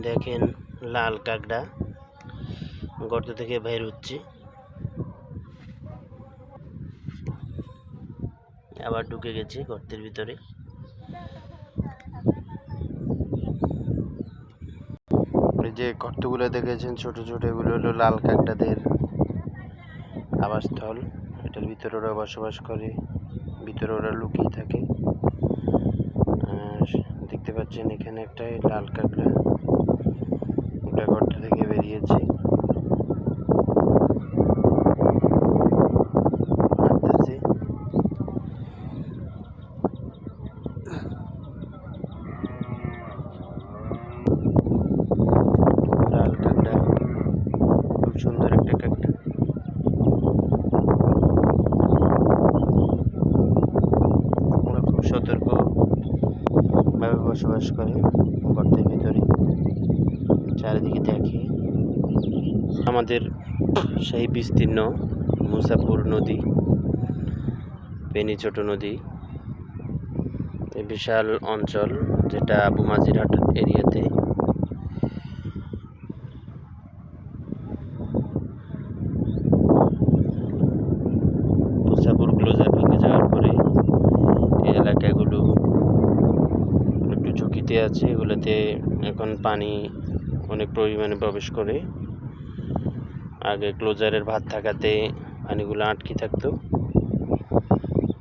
দেখেন লাল কাঁকড়া গর্ত থেকে বের হচ্ছে, আবার ঢুকে গেছে গর্তের ভিতরে। এই যে গর্তগুলো দেখেছেন ছোট ছোট, এগুলো হলো লাল কাঁকড়াদের আবাসস্থল। এটার ভিতরে ওরা বসবাস করে, ভিতরে ওরা লুকিয়ে থাকে। আর দেখতে পাচ্ছেন এখানে একটা লাল কাঁকড়া, ওটা গর্ত থেকে বেরিয়েছে, হাঁটতেছে। লাল কাঁকড়া খুব সুন্দর একটা কাঁকড়া। ওরা খুব সতর্কভাবে বসবাস করে গর্তের ভিতরে, চারিদিকে দেখে। আমাদের সেই বিস্তীর্ণ মুসাপুর নদী, ফেনী ছোট নদী, এই বিশাল অঞ্চল যেটা আবু মাঝিরহাট এরিয়াতে। মুসাপুর ক্লোজার ভেঙে যাওয়ার পরে এই এলাকাগুলো একটু ঝুঁকিতে আছে, এগুলোতে এখন পানি অনেক পরিমাণে প্রবেশ করে। আগে ক্লোজারের ভাত থাকাতে পানিগুলো আটকে থাকতো।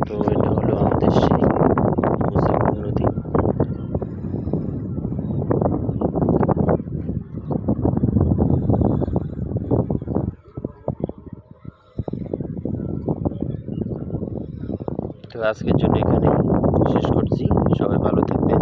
তো এটা হলো আমাদের সেই মুসাপুর নদী। তো আজকের জন্য এখানে শেষ করছি, সবাই ভালো থাকবেন।